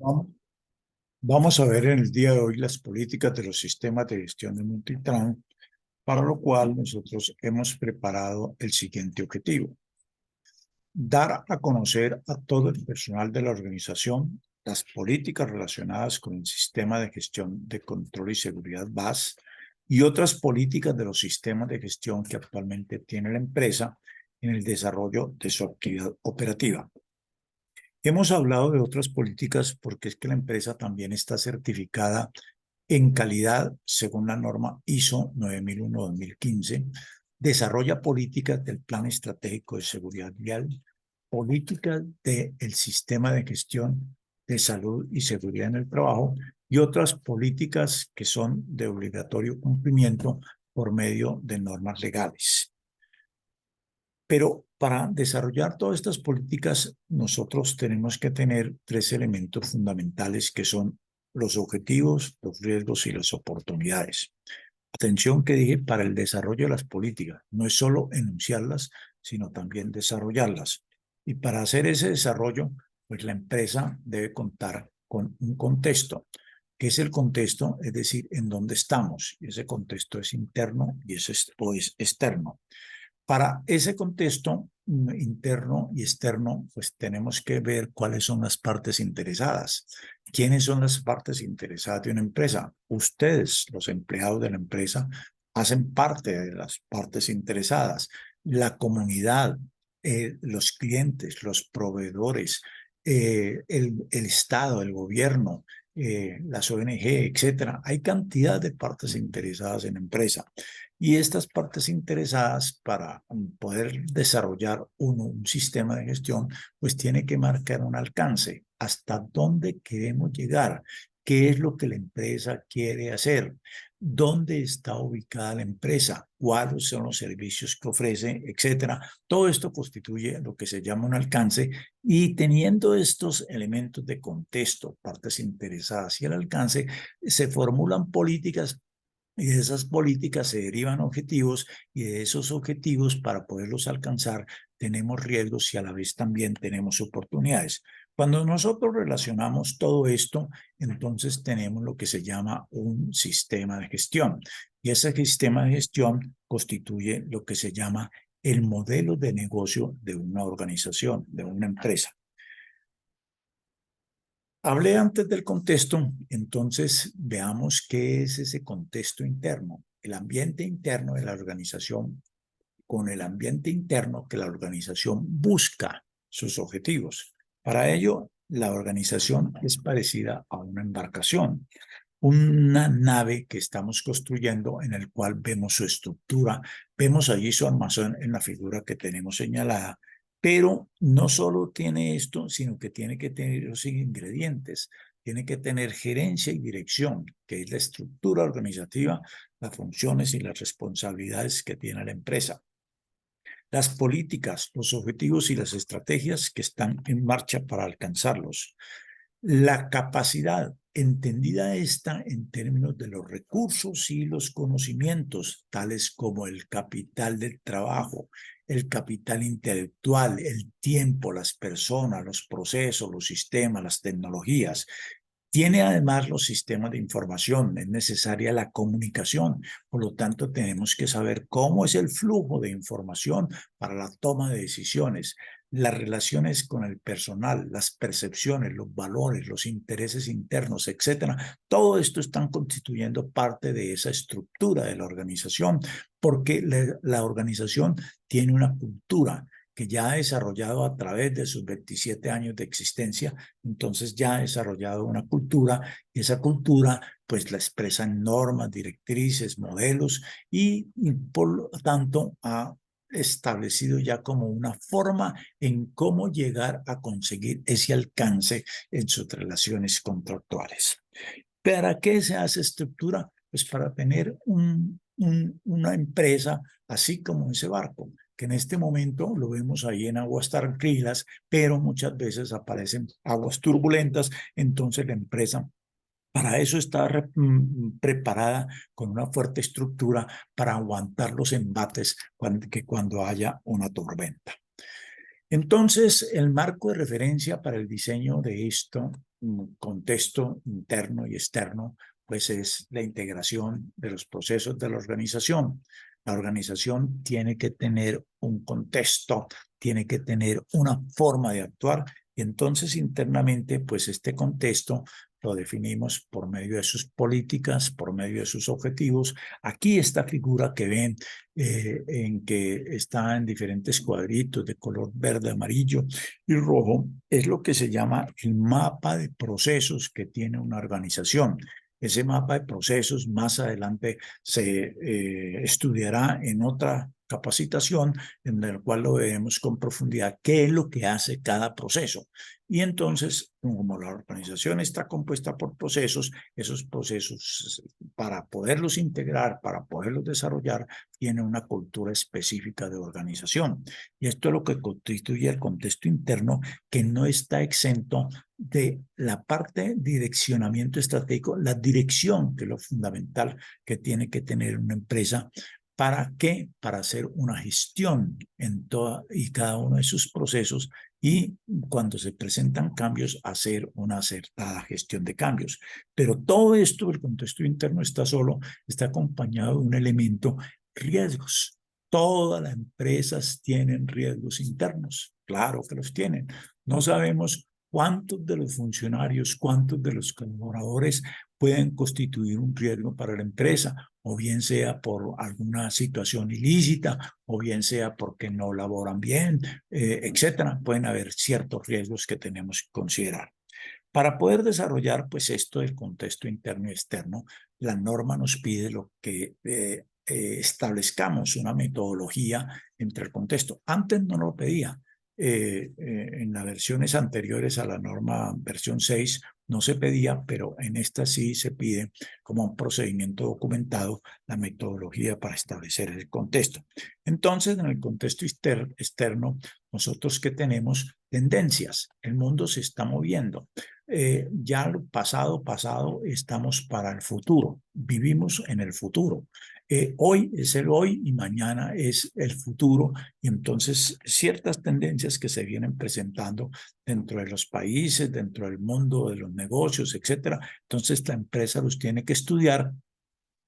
Vamos vamos a ver en el día de hoy las políticas de los sistemas de gestión de Multitran, para lo cual nosotros hemos preparado el siguiente objetivo: dar a conocer a todo el personal de la organización las políticas relacionadas con el sistema de gestión de control y seguridad VAS y otras políticas de los sistemas de gestión que actualmente tiene la empresa en el desarrollo de su actividad operativa. Hemos hablado de otras políticas porque es que la empresa también está certificada en calidad según la norma ISO 9001-2015, desarrolla políticas del Plan Estratégico de Seguridad Vial, políticas del Sistema de Gestión de Salud y Seguridad en el Trabajo y otras políticas que son de obligatorio cumplimiento por medio de normas legales. Pero para desarrollar todas estas políticas, nosotros tenemos que tener tres elementos fundamentales que son los objetivos, los riesgos y las oportunidades. Atención que dije, para el desarrollo de las políticas, no es solo enunciarlas, sino también desarrollarlas. Y para hacer ese desarrollo, pues la empresa debe contar con un contexto. ¿Qué es el contexto? Es decir, en dónde estamos. Y ese contexto es interno y ese es externo. Para ese contexto interno y externo, pues tenemos que ver cuáles son las partes interesadas. ¿Quiénes son las partes interesadas de una empresa? Ustedes, los empleados de la empresa, hacen parte de las partes interesadas. La comunidad, los clientes, los proveedores, el Estado, el gobierno, las ONG, etcétera. Hay cantidad de partes interesadas en la empresa. Y estas partes interesadas, para poder desarrollar un sistema de gestión, pues tiene que marcar un alcance, hasta dónde queremos llegar, qué es lo que la empresa quiere hacer, dónde está ubicada la empresa, cuáles son los servicios que ofrece, etcétera. Todo esto constituye lo que se llama un alcance, y teniendo estos elementos de contexto, partes interesadas y el alcance, se formulan políticas, y de esas políticas se derivan objetivos, y de esos objetivos, para poderlos alcanzar, tenemos riesgos y a la vez también tenemos oportunidades. Cuando nosotros relacionamos todo esto, entonces tenemos lo que se llama un sistema de gestión. Y ese sistema de gestión constituye lo que se llama el modelo de negocio de una organización, de una empresa. Hablé antes del contexto, entonces veamos qué es ese contexto interno, el ambiente interno de la organización, con el ambiente interno que la organización busca sus objetivos. Para ello, la organización es parecida a una embarcación, una nave que estamos construyendo, en el cual vemos su estructura, vemos allí su armazón en la figura que tenemos señalada, pero no solo tiene esto, sino que tiene que tener los ingredientes, tiene que tener gerencia y dirección, que es la estructura organizativa, las funciones y las responsabilidades que tiene la empresa, las políticas, los objetivos y las estrategias que están en marcha para alcanzarlos. La capacidad, entendida esta en términos de los recursos y los conocimientos, tales como el capital del trabajo, el capital intelectual, el tiempo, las personas, los procesos, los sistemas, las tecnologías. Tiene además los sistemas de información, es necesaria la comunicación, por lo tanto tenemos que saber cómo es el flujo de información para la toma de decisiones, las relaciones con el personal, las percepciones, los valores, los intereses internos, etcétera. Todo esto están constituyendo parte de esa estructura de la organización, porque la organización tiene una cultura que ya ha desarrollado a través de sus 27 años de existencia. Entonces ya ha desarrollado una cultura, y esa cultura pues la expresa en normas, directrices, modelos, y por lo tanto ha establecido ya como una forma en cómo llegar a conseguir ese alcance en sus relaciones contractuales. ¿Para qué se hace estructura? Pues para tener una empresa así como ese barco, que en este momento lo vemos ahí en aguas tranquilas, pero muchas veces aparecen aguas turbulentas. Entonces la empresa para eso está preparada con una fuerte estructura para aguantar los embates que cuando haya una tormenta. Entonces, el marco de referencia para el diseño de esto, contexto interno y externo, pues es la integración de los procesos de la organización. La organización tiene que tener un contexto, tiene que tener una forma de actuar, y entonces internamente, pues este contexto lo definimos por medio de sus políticas, por medio de sus objetivos. Aquí esta figura que ven en que está en diferentes cuadritos de color verde, amarillo y rojo, es lo que se llama el mapa de procesos que tiene una organización. Ese mapa de procesos más adelante se estudiará en otra capacitación en el cual lo veremos con profundidad qué es lo que hace cada proceso. Y entonces, como la organización está compuesta por procesos, esos procesos, para poderlos integrar, para poderlos desarrollar, tiene una cultura específica de organización. Y esto es lo que constituye el contexto interno, que no está exento de la parte de direccionamiento estratégico, la dirección, que es lo fundamental que tiene que tener una empresa. ¿Para qué? Para hacer una gestión en toda y cada uno de sus procesos, y cuando se presentan cambios, hacer una acertada gestión de cambios. Pero todo esto, el contexto interno está acompañado de un elemento: riesgos. Todas las empresas tienen riesgos internos, claro que los tienen. No sabemos cuántos de los funcionarios, cuántos de los colaboradores pueden constituir un riesgo para la empresa, o bien sea por alguna situación ilícita, o bien sea porque no laboran bien, etcétera. Pueden haber ciertos riesgos que tenemos que considerar. Para poder desarrollar, pues, esto del contexto interno y externo, la norma nos pide lo que establezcamos una metodología entre el contexto. Antes no lo pedía. En las versiones anteriores a la norma versión 6 no se pedía, pero en esta sí se pide como un procedimiento documentado la metodología para establecer el contexto. Entonces, en el contexto externo, nosotros que tenemos tendencias, el mundo se está moviendo. Ya lo pasado, estamos para el futuro, vivimos en el futuro. Hoy es el hoy y mañana es el futuro, y entonces ciertas tendencias que se vienen presentando dentro de los países, dentro del mundo de los negocios, etcétera. Entonces la empresa los tiene que estudiar.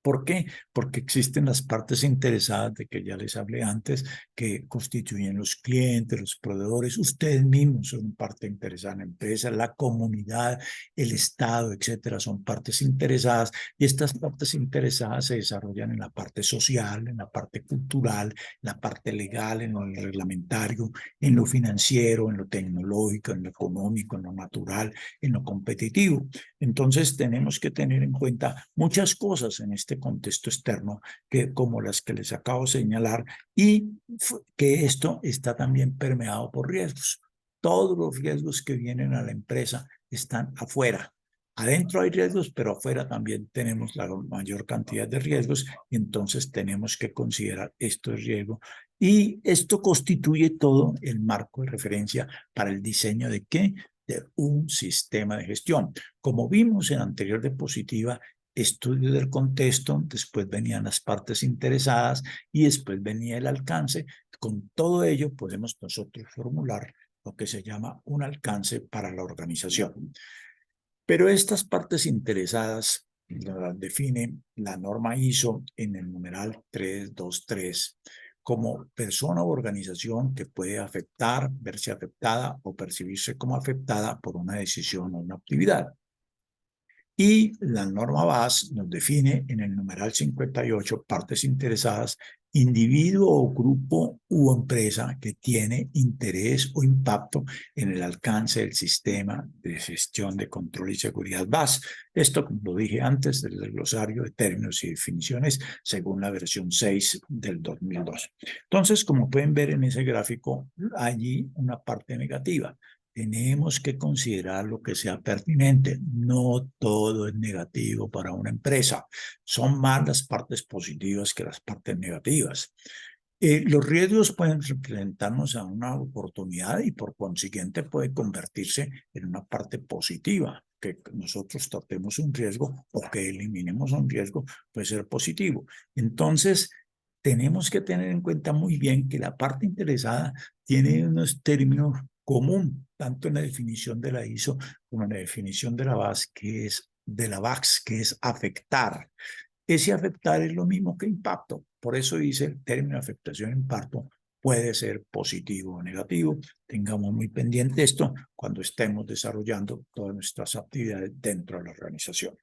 ¿Por qué? Porque existen las partes interesadas de que ya les hablé antes, que constituyen los clientes, los proveedores, ustedes mismos son parte interesada en la empresa, la comunidad, el Estado, etcétera, son partes interesadas, y estas partes interesadas se desarrollan en la parte social, en la parte cultural, en la parte legal, en lo reglamentario, en lo financiero, en lo tecnológico, en lo económico, en lo natural, en lo competitivo. Entonces tenemos que tener en cuenta muchas cosas en este contexto externo, que, como las que les acabo de señalar, y que esto está también permeado por riesgos. Todos los riesgos que vienen a la empresa están afuera. Adentro hay riesgos, pero afuera también tenemos la mayor cantidad de riesgos, y entonces tenemos que considerar estos riesgos. Y esto constituye todo el marco de referencia para el diseño de ¿qué? De un sistema de gestión. Como vimos en anterior diapositiva, estudio del contexto, después venían las partes interesadas y después venía el alcance. Con todo ello podemos nosotros formular lo que se llama un alcance para la organización. Pero estas partes interesadas las define la norma ISO en el numeral 323 como persona o organización que puede afectar, verse afectada o percibirse como afectada por una decisión o una actividad. Y la norma BAS nos define en el numeral 58 partes interesadas: individuo o grupo u empresa que tiene interés o impacto en el alcance del sistema de gestión de control y seguridad BAS. Esto, como lo dije antes, del glosario de términos y definiciones según la versión 6 del 2002. Entonces, como pueden ver en ese gráfico, allí una parte negativa. Tenemos que considerar lo que sea pertinente. No todo es negativo para una empresa. Son más las partes positivas que las partes negativas. Los riesgos pueden representarnos a una oportunidad, y por consiguiente puede convertirse en una parte positiva. Que nosotros tratemos un riesgo o que eliminemos un riesgo puede ser positivo. Entonces, tenemos que tener en cuenta muy bien que la parte interesada tiene unos términos común, tanto en la definición de la ISO como en la definición de la VAS, que es afectar. Ese afectar es lo mismo que impacto. Por eso dice el término afectación-impacto puede ser positivo o negativo. Tengamos muy pendiente esto cuando estemos desarrollando todas nuestras actividades dentro de la organización.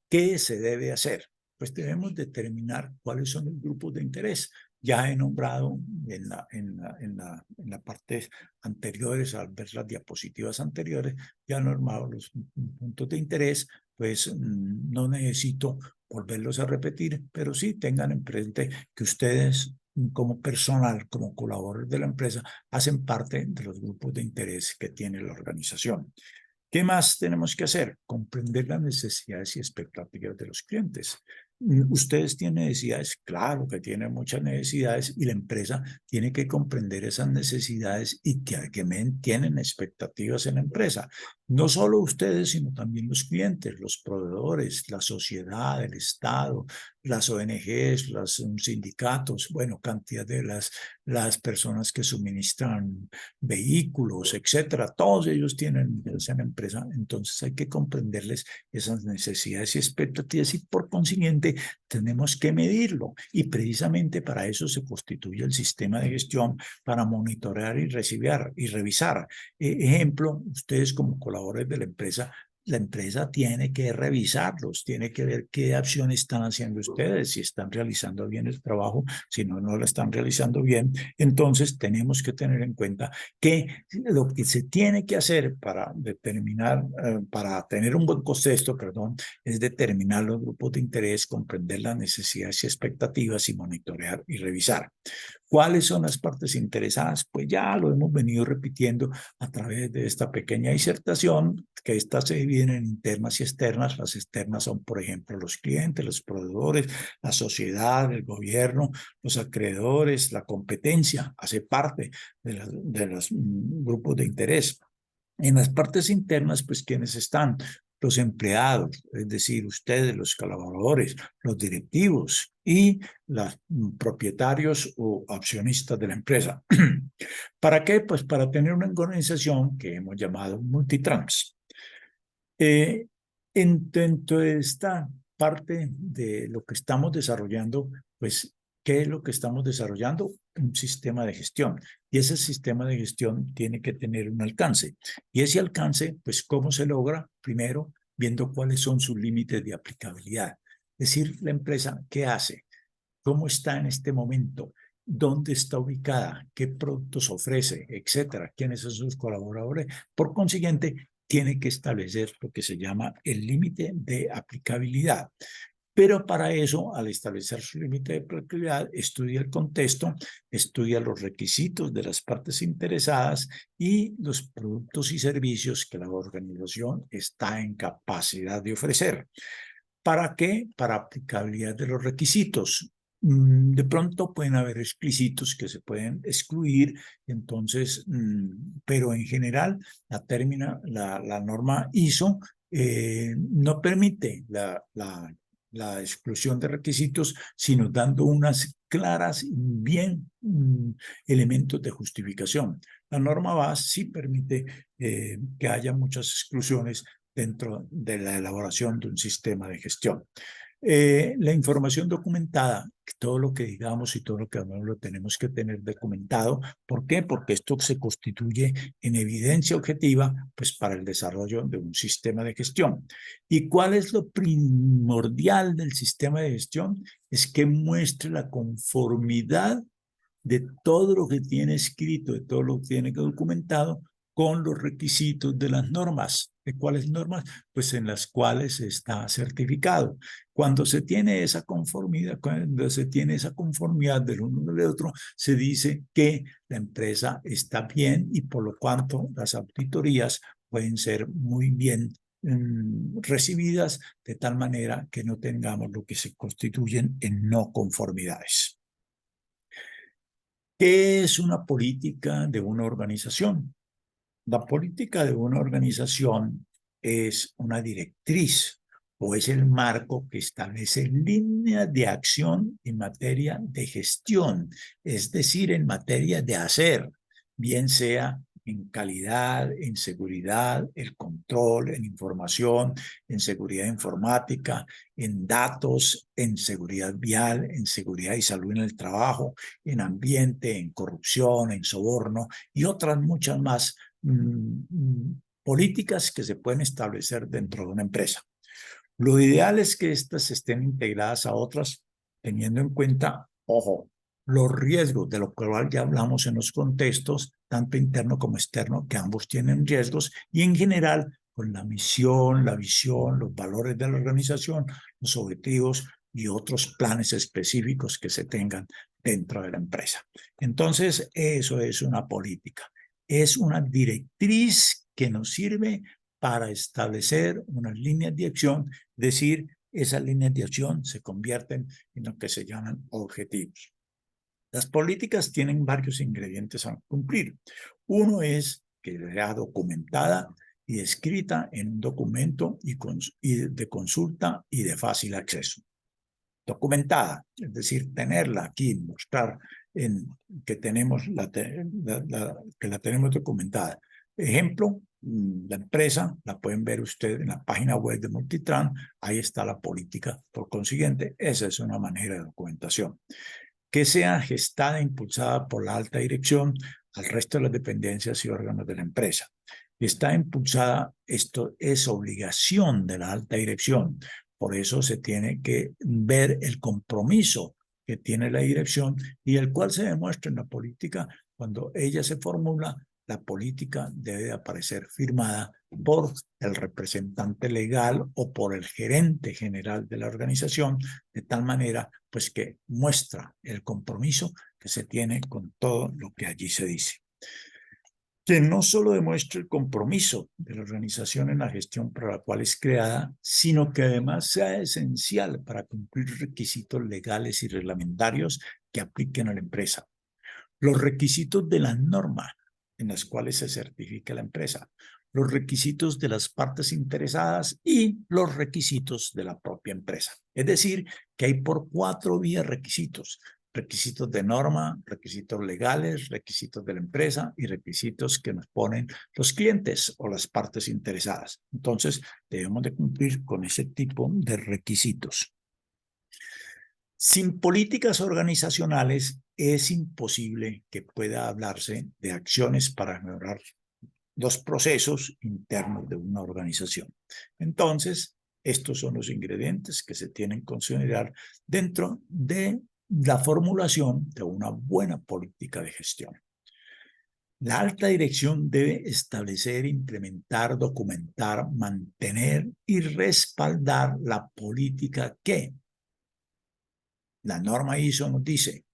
¿Qué se debe hacer? Pues debemos determinar cuáles son los grupos de interés. Ya he nombrado en la parte anteriores, al ver las diapositivas anteriores, ya he normado los puntos de interés, pues no necesito volverlos a repetir, pero sí tengan en presente que ustedes como personal, como colaboradores de la empresa, hacen parte de los grupos de interés que tiene la organización. ¿Qué más tenemos que hacer? Comprender las necesidades y expectativas de los clientes. Ustedes tienen necesidades, claro que tienen muchas necesidades y la empresa tiene que comprender esas necesidades y que tienen expectativas en la empresa. No solo ustedes, sino también los clientes, los proveedores, la sociedad, el Estado, las ONGs, los sindicatos, bueno, cantidad de las personas que suministran vehículos, etcétera. Todos ellos tienen esa empresa, entonces hay que comprenderles esas necesidades y expectativas y por consiguiente tenemos que medirlo y precisamente para eso se constituye el sistema de gestión para monitorear y revisar. Ejemplo, ustedes como colaboradores de la empresa tiene que revisarlos, tiene que ver qué acciones están haciendo ustedes, si están realizando bien el trabajo, si no, no lo están realizando bien. Entonces, tenemos que tener en cuenta que lo que se tiene que hacer para determinar, para tener un buen contexto, perdón, es determinar los grupos de interés, comprender las necesidades y expectativas y monitorear y revisar. ¿Cuáles son las partes interesadas? Pues ya lo hemos venido repitiendo a través de esta pequeña disertación, que estas se dividen en internas y externas. Las externas son, por ejemplo, los clientes, los proveedores, la sociedad, el gobierno, los acreedores, la competencia, hace parte de los grupos de interés. En las partes internas, pues, ¿quiénes están? Los empleados, es decir, ustedes, los colaboradores, los directivos y los propietarios o accionistas de la empresa. ¿Para qué? Pues para tener una organización que hemos llamado multitrans. Dentro de esta parte de lo que estamos desarrollando, pues, ¿qué es lo que estamos desarrollando? Un sistema de gestión. Y ese sistema de gestión tiene que tener un alcance. Y ese alcance, pues, ¿cómo se logra? Primero, viendo cuáles son sus límites de aplicabilidad. Es decir, la empresa, ¿qué hace? ¿Cómo está en este momento? ¿Dónde está ubicada? ¿Qué productos ofrece? Etcétera. ¿Quiénes son sus colaboradores? Por consiguiente, tiene que establecer lo que se llama el límite de aplicabilidad. Pero para eso, al establecer su límite de aplicabilidad, estudia el contexto, estudia los requisitos de las partes interesadas y los productos y servicios que la organización está en capacidad de ofrecer. ¿Para qué? Para aplicabilidad de los requisitos. De pronto pueden haber explícitos que se pueden excluir, entonces, pero en general la norma ISO no permite la exclusión de requisitos, sino dando unas claras, bien elementos de justificación. La norma VAS sí permite que haya muchas exclusiones dentro de la elaboración de un sistema de gestión. La información documentada, todo lo que digamos y todo lo que hablamos lo tenemos que tener documentado. ¿Por qué? Porque esto se constituye en evidencia objetiva, pues, para el desarrollo de un sistema de gestión. ¿Y cuál es lo primordial del sistema de gestión? Es que muestre la conformidad de todo lo que tiene escrito, de todo lo que tiene documentado, con los requisitos de las normas. ¿De cuáles normas? Pues en las cuales está certificado. Cuando se tiene esa conformidad, del uno del otro, se dice que la empresa está bien y por lo cuanto las auditorías pueden ser muy bien recibidas de tal manera que no tengamos lo que se constituyen en no conformidades. ¿Qué es una política de una organización? La política de una organización es una directriz, o es el marco que establece líneas de acción en materia de gestión, es decir, en materia de hacer, bien sea en calidad, en seguridad, el control, en información, en seguridad informática, en datos, en seguridad vial, en seguridad y salud en el trabajo, en ambiente, en corrupción, en soborno y otras muchas más políticas que se pueden establecer dentro de una empresa. Lo ideal es que éstas estén integradas a otras, teniendo en cuenta, ojo, los riesgos, de lo cual ya hablamos en los contextos, tanto interno como externo, que ambos tienen riesgos, y en general, con la misión, la visión, los valores de la organización, los objetivos y otros planes específicos que se tengan dentro de la empresa. Entonces, eso es una política, es una directriz que nos sirve para establecer unas líneas de acción, decir, esas líneas de acción se convierten en lo que se llaman objetivos. Las políticas tienen varios ingredientes a cumplir. Uno es que sea documentada y escrita en un documento y de consulta y de fácil acceso. Documentada, es decir, tenerla aquí, mostrar que tenemos que la tenemos documentada. Ejemplo, la empresa, la pueden ver ustedes en la página web de Multitran, ahí está la política. Por consiguiente, esa es una manera de documentación. Que sea gestada e impulsada por la alta dirección al resto de las dependencias y órganos de la empresa. Está impulsada, esto es obligación de la alta dirección. Por eso se tiene que ver el compromiso que tiene la dirección y el cual se demuestra en la política. Cuando ella se formula, la política debe aparecer firmada por el representante legal o por el gerente general de la organización, de tal manera pues que muestra el compromiso que se tiene con todo lo que allí se dice. Que no solo demuestre el compromiso de la organización en la gestión para la cual es creada, sino que además sea esencial para cumplir requisitos legales y reglamentarios que apliquen a la empresa. Los requisitos de la norma en las cuales se certifica la empresa, los requisitos de las partes interesadas y los requisitos de la propia empresa. Es decir, que hay por 4 vías requisitos. Requisitos de norma, requisitos legales, requisitos de la empresa y requisitos que nos ponen los clientes o las partes interesadas. Entonces, debemos de cumplir con ese tipo de requisitos. Sin políticas organizacionales es imposible que pueda hablarse de acciones para mejorar los procesos internos de una organización. Entonces, estos son los ingredientes que se tienen que considerar dentro de la formulación de una buena política de gestión. La alta dirección debe establecer, implementar, documentar, mantener y respaldar la política que la norma ISO nos dice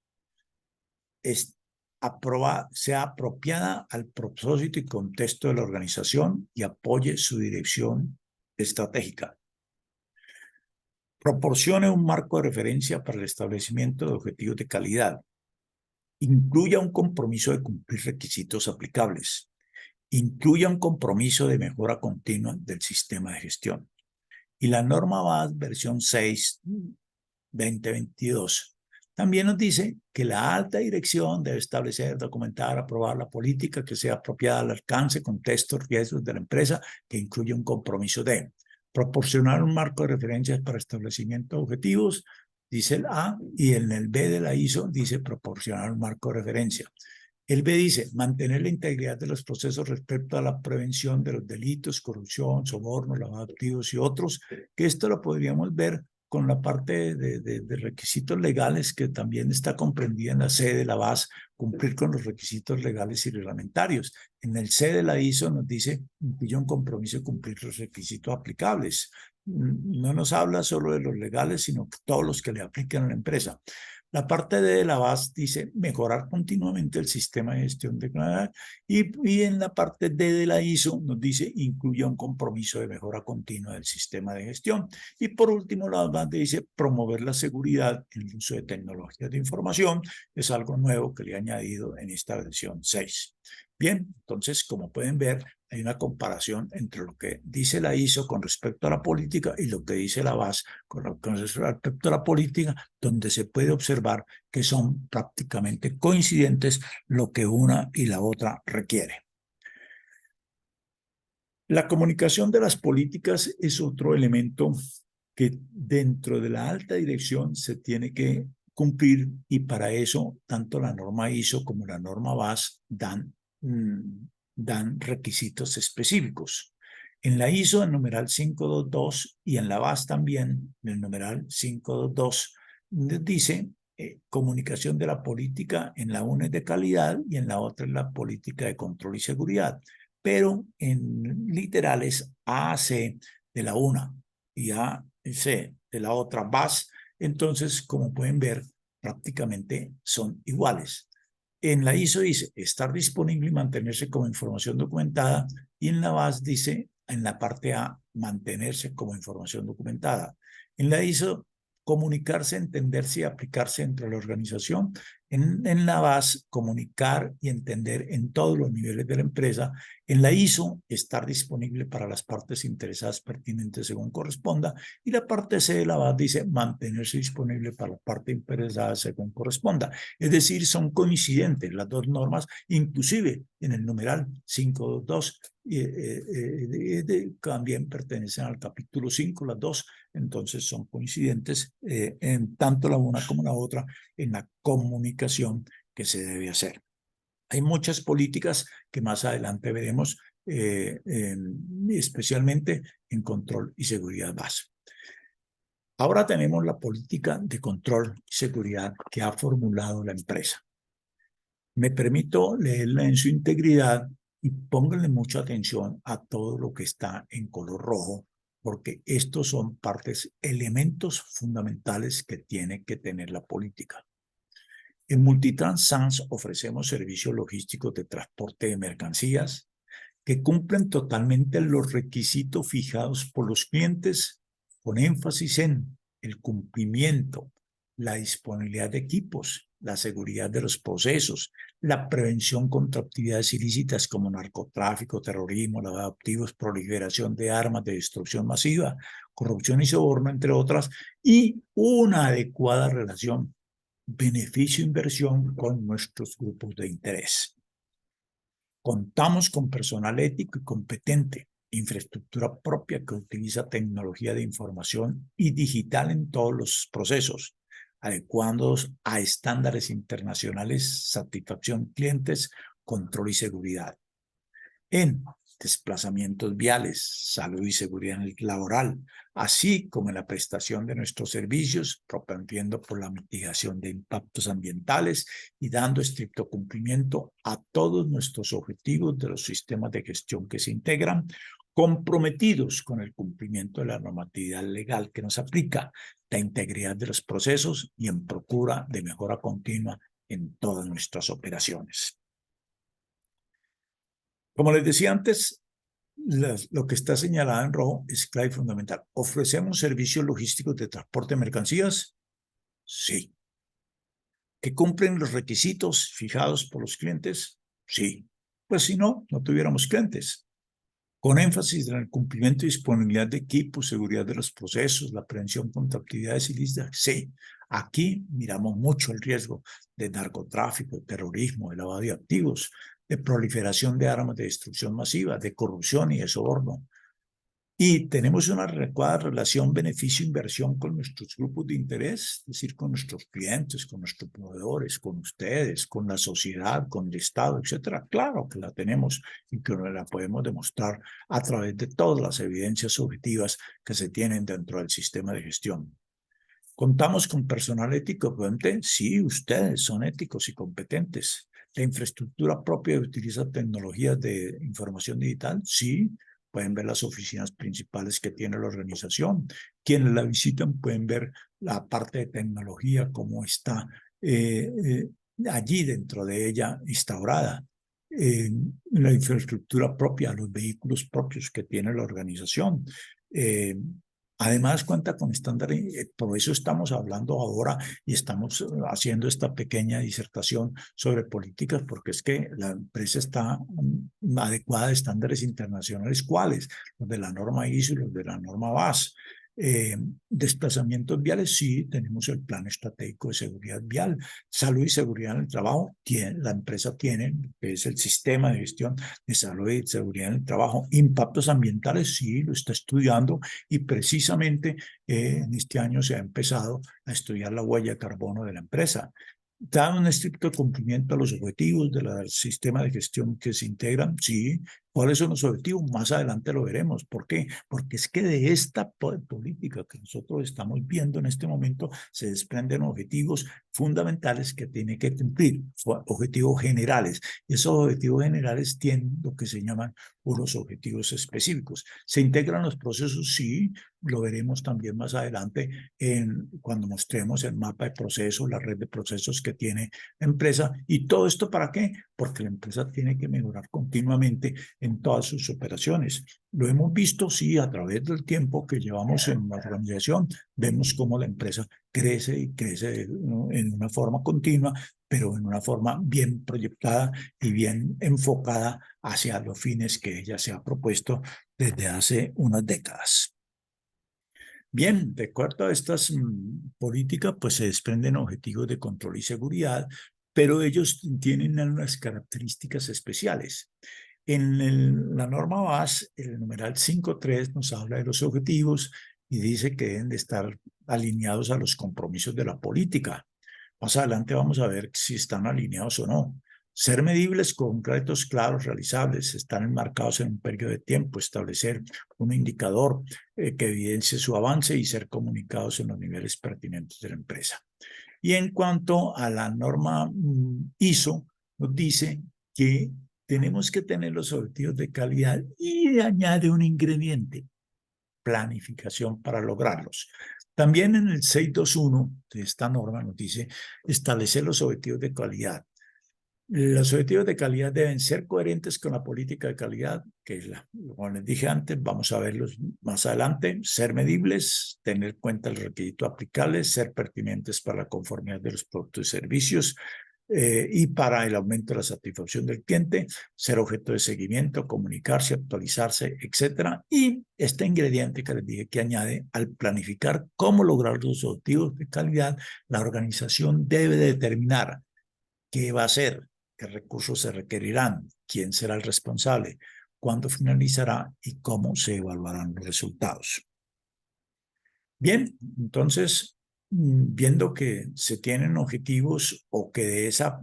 sea apropiada al propósito y contexto de la organización y apoye su dirección estratégica. Proporcione un marco de referencia para el establecimiento de objetivos de calidad. Incluya un compromiso de cumplir requisitos aplicables. Incluya un compromiso de mejora continua del sistema de gestión. Y la norma VAS versión 6/2022 también nos dice que la alta dirección debe establecer, documentar, aprobar la política que sea apropiada al alcance, contexto, riesgos de la empresa, que incluye un compromiso de proporcionar un marco de referencias para establecimiento de objetivos, dice el A, y en el B de la ISO dice proporcionar un marco de referencia. El B dice mantener la integridad de los procesos respecto a la prevención de los delitos, corrupción, soborno, lavado de activos y otros, que esto lo podríamos ver con la parte de requisitos legales que también está comprendida en la C de la VAS, cumplir con los requisitos legales y reglamentarios. En el C de la ISO nos dice, incluye un compromiso de cumplir los requisitos aplicables. No nos habla solo de los legales, sino todos los que le aplican a la empresa. La parte de la VAS dice mejorar continuamente el sistema de gestión de calidad y en la parte D de la ISO nos dice incluya un compromiso de mejora continua del sistema de gestión. Y por último, la VAS dice promover la seguridad en el uso de tecnologías de información. Es algo nuevo que le he añadido en esta versión 6. Bien, entonces, como pueden ver, hay una comparación entre lo que dice la ISO con respecto a la política y lo que dice la BAS con respecto a la política, donde se puede observar que son prácticamente coincidentes lo que una y la otra requiere. La comunicación de las políticas es otro elemento que dentro de la alta dirección se tiene que cumplir, y para eso tanto la norma ISO como la norma BAS dan requisitos específicos. En la ISO, el numeral 522, y en la BAS también, en el numeral 522, dice comunicación de la política. En la una es de calidad y en la otra es la política de control y seguridad. Pero en literales AC de la una y AC de la otra BAS, entonces, como pueden ver, prácticamente son iguales. En la ISO dice estar disponible y mantenerse como información documentada, y en la BAS dice, en la parte A, mantenerse como información documentada. En la ISO, comunicarse, entenderse y aplicarse entre la organización. En la BAS, comunicar y entender en todos los niveles de la empresa. En la ISO, estar disponible para las partes interesadas pertinentes según corresponda. Y la parte C de la BAS dice mantenerse disponible para la parte interesada según corresponda. Es decir, son coincidentes las dos normas, inclusive en el numeral 522 también pertenecen al capítulo 5, las dos, entonces son coincidentes en tanto la una como la otra en la comunicación que se debe hacer. Hay muchas políticas que más adelante veremos, especialmente en control y seguridad base. Ahora tenemos la política de control y seguridad que ha formulado la empresa. Me permito leerla en su integridad y pónganle mucha atención a todo lo que está en color rojo, porque estos son partes, elementos fundamentales que tiene que tener la política. En Multitrans Sans ofrecemos servicios logísticos de transporte de mercancías que cumplen totalmente los requisitos fijados por los clientes, con énfasis en el cumplimiento, la disponibilidad de equipos, la seguridad de los procesos, la prevención contra actividades ilícitas como narcotráfico, terrorismo, lavado de activos, proliferación de armas de destrucción masiva, corrupción y soborno, entre otras, y una adecuada relación beneficio-inversión con nuestros grupos de interés. Contamos con personal ético y competente, infraestructura propia que utiliza tecnología de información y digital en todos los procesos, adecuados a estándares internacionales, satisfacción clientes, control y seguridad. En desplazamientos viales, salud y seguridad laboral, así como en la prestación de nuestros servicios, propendiendo por la mitigación de impactos ambientales y dando estricto cumplimiento a todos nuestros objetivos de los sistemas de gestión que se integran, comprometidos con el cumplimiento de la normatividad legal que nos aplica, la integridad de los procesos y en procura de mejora continua en todas nuestras operaciones. Como les decía antes, lo que está señalado en rojo es clave y fundamental. ¿Ofrecemos servicios logísticos de transporte de mercancías? Sí. ¿Que cumplen los requisitos fijados por los clientes? Sí. Pues si no, no tuviéramos clientes. Con énfasis en el cumplimiento y disponibilidad de equipos, seguridad de los procesos, la prevención contra actividades ilícitas. Sí. Aquí miramos mucho el riesgo de narcotráfico, de terrorismo, de lavado de activos, de proliferación de armas de destrucción masiva, de corrupción y de soborno. Y tenemos una adecuada relación beneficio-inversión con nuestros grupos de interés, es decir, con nuestros clientes, con nuestros proveedores, con ustedes, con la sociedad, con el Estado, etcétera. Claro que la tenemos y que la podemos demostrar a través de todas las evidencias objetivas que se tienen dentro del sistema de gestión. ¿Contamos con personal ético competente? Sí, ustedes son éticos y competentes. ¿La infraestructura propia utiliza tecnologías de información digital? Sí. Pueden ver las oficinas principales que tiene la organización. Quienes la visitan pueden ver la parte de tecnología, cómo está allí dentro de ella instaurada. La infraestructura propia, los vehículos propios que tiene la organización. Además, cuenta con estándares, por eso estamos hablando ahora y estamos haciendo esta pequeña disertación sobre políticas, porque es que la empresa está adecuada a estándares internacionales, ¿cuáles? Los de la norma ISO y los de la norma VAS. Desplazamientos viales, sí, tenemos el plan estratégico de seguridad vial. Salud y seguridad en el trabajo, la empresa tiene, que es el sistema de gestión de salud y seguridad en el trabajo. Impactos ambientales, sí, lo está estudiando y precisamente en este año se ha empezado a estudiar la huella de carbono de la empresa. ¿Da un estricto cumplimiento a los objetivos del sistema de gestión que se integran? Sí. ¿Cuáles son los objetivos? Más adelante lo veremos. ¿Por qué? Porque es que de esta política que nosotros estamos viendo en este momento se desprenden objetivos fundamentales que tiene que cumplir, objetivos generales. Y esos objetivos generales tienen lo que se llaman unos objetivos específicos. ¿Se integran los procesos? Sí, lo veremos también más adelante cuando mostremos el mapa de procesos, la red de procesos que tiene la empresa. ¿Y todo esto para qué? Porque la empresa tiene que mejorar continuamente en todas sus operaciones. Lo hemos visto, sí, a través del tiempo que llevamos en la organización, vemos cómo la empresa crece y crece, ¿no?, en una forma continua, pero en una forma bien proyectada y bien enfocada hacia los fines que ella se ha propuesto desde hace unas décadas. Bien, de acuerdo a estas políticas, pues se desprenden objetivos de control y seguridad, pero ellos tienen unas características especiales. En la norma VAS, el numeral 5.3 nos habla de los objetivos y dice que deben de estar alineados a los compromisos de la política. Más adelante vamos a ver si están alineados o no. Ser medibles, concretos, claros, realizables, están enmarcados en un periodo de tiempo, establecer un indicador que evidencie su avance y ser comunicados en los niveles pertinentes de la empresa. Y en cuanto a la norma ISO, nos dice que tenemos que tener los objetivos de calidad y añade un ingrediente: planificación para lograrlos. También en el 621 de esta norma nos dice establecer los objetivos de calidad. Los objetivos de calidad deben ser coherentes con la política de calidad, que es como les dije antes, vamos a verlos más adelante, ser medibles, tener en cuenta el requisito aplicable, ser pertinentes para la conformidad de los productos y servicios, y para el aumento de la satisfacción del cliente, ser objeto de seguimiento, comunicarse, actualizarse, etcétera. Y este ingrediente que les dije que añade al planificar cómo lograr los objetivos de calidad, la organización debe determinar qué va a hacer, qué recursos se requerirán, quién será el responsable, cuándo finalizará y cómo se evaluarán los resultados. Bien, entonces, viendo que se tienen objetivos o que de esa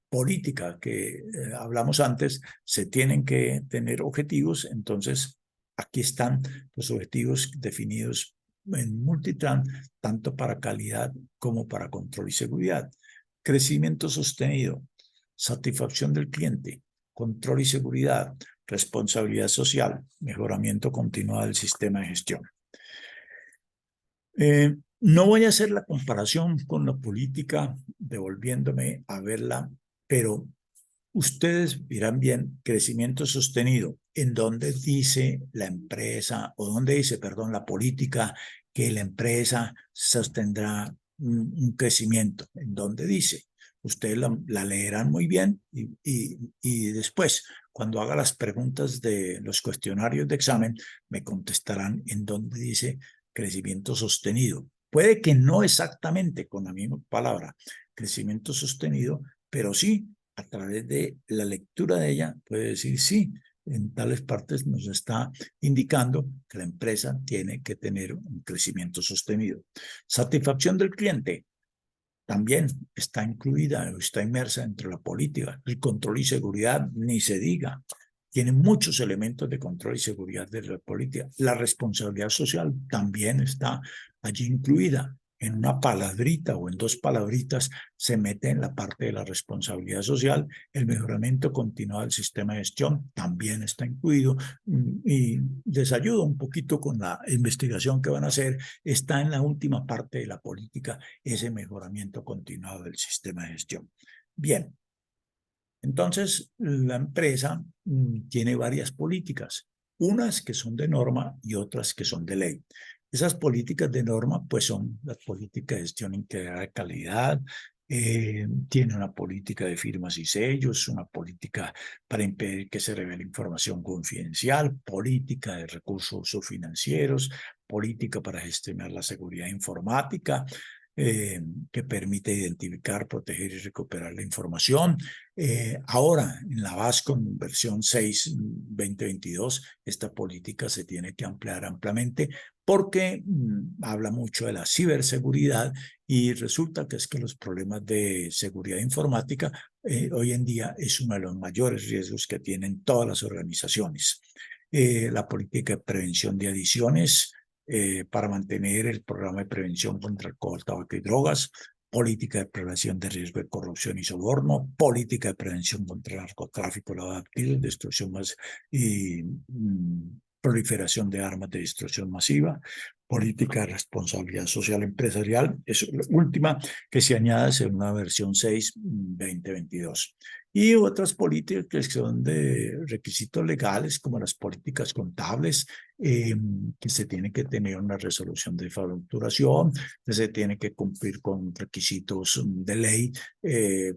política que hablamos antes se tienen que tener objetivos, entonces aquí están los objetivos definidos en Multitran, tanto para calidad como para control y seguridad. Crecimiento sostenido, satisfacción del cliente, control y seguridad, responsabilidad social, mejoramiento continuado del sistema de gestión. No voy a hacer la comparación con la política, devolviéndome a verla, pero ustedes dirán bien, crecimiento sostenido, ¿en dónde dice la empresa, o dónde dice, perdón, la política, que la empresa sostendrá un crecimiento? ¿En dónde dice? Ustedes la leerán muy bien y después, cuando haga las preguntas de los cuestionarios de examen, me contestarán en dónde dice crecimiento sostenido. Puede que no exactamente con la misma palabra, crecimiento sostenido, pero sí, a través de la lectura de ella, puede decir sí, en tales partes nos está indicando que la empresa tiene que tener un crecimiento sostenido. Satisfacción del cliente también está incluida o está inmersa entre la política. El control y seguridad, ni se diga. Tiene muchos elementos de control y seguridad de la política. La responsabilidad social también está allí incluida. En una palabrita o en dos palabritas se mete en la parte de la responsabilidad social. El mejoramiento continuado del sistema de gestión también está incluido y les ayuda un poquito con la investigación que van a hacer. Está en la última parte de la política ese mejoramiento continuado del sistema de gestión. Bien, entonces la empresa tiene varias políticas, unas que son de norma y otras que son de ley. Esas políticas de norma, pues son las políticas de gestión integrada de calidad, tiene una política de firmas y sellos, una política para impedir que se revele información confidencial, política de recursos financieros, política para gestionar la seguridad informática, que permite identificar, proteger y recuperar la información. Ahora, en la VASCOM versión 6-2022, esta política se tiene que ampliar ampliamente porque habla mucho de la ciberseguridad y resulta que es que los problemas de seguridad informática hoy en día es uno de los mayores riesgos que tienen todas las organizaciones. La política de prevención de adicciones para mantener el programa de prevención contra alcohol, tabaco y drogas, política de prevención de riesgo de corrupción y soborno, política de prevención contra el narcotráfico, lavado de activos, destrucción más y proliferación de armas de destrucción masiva, política de responsabilidad social empresarial, es la última que se añade en una versión 6-2022. Y otras políticas que son de requisitos legales, como las políticas contables, que se tiene que tener una resolución de facturación, que se tiene que cumplir con requisitos de ley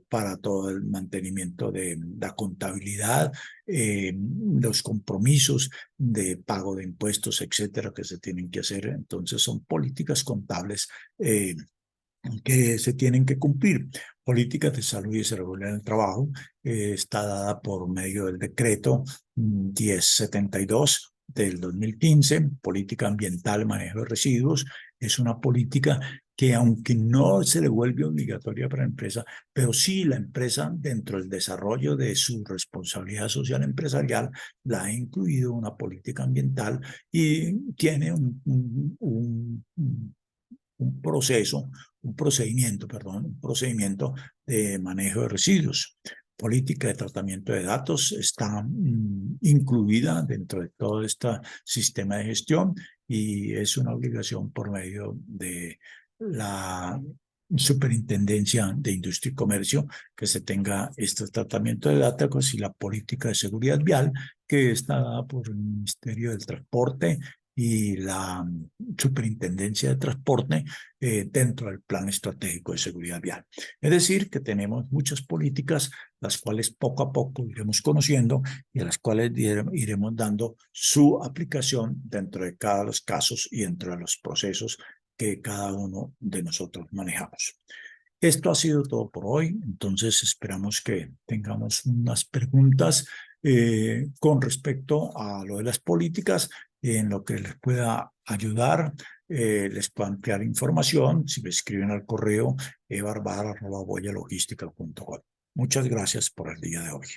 para todo el mantenimiento de la contabilidad, los compromisos de pago de impuestos, etcétera, que se tienen que hacer. Entonces son políticas contables que se tienen que cumplir. Políticas de salud y seguridad en el trabajo está dada por medio del decreto 1072 del 2015, política ambiental, manejo de residuos. Es una política que aunque no se le vuelve obligatoria para la empresa, pero sí la empresa dentro del desarrollo de su responsabilidad social empresarial la ha incluido una política ambiental y tiene un procedimiento de manejo de residuos. Política de tratamiento de datos está incluida dentro de todo este sistema de gestión y es una obligación por medio de la Superintendencia de Industria y Comercio que se tenga este tratamiento de datos y la política de seguridad vial que está dada por el Ministerio del Transporte y la Superintendencia de Transporte dentro del Plan Estratégico de Seguridad Vial. Es decir, que tenemos muchas políticas, las cuales poco a poco iremos conociendo y a las cuales iremos dando su aplicación dentro de cada de los casos y dentro de los procesos que cada uno de nosotros manejamos. Esto ha sido todo por hoy, entonces esperamos que tengamos unas preguntas con respecto a lo de las políticas, en lo que les pueda ayudar, les pueda ampliar información, si me escriben al correo ebarbar@boyalogística.com. Muchas gracias por el día de hoy.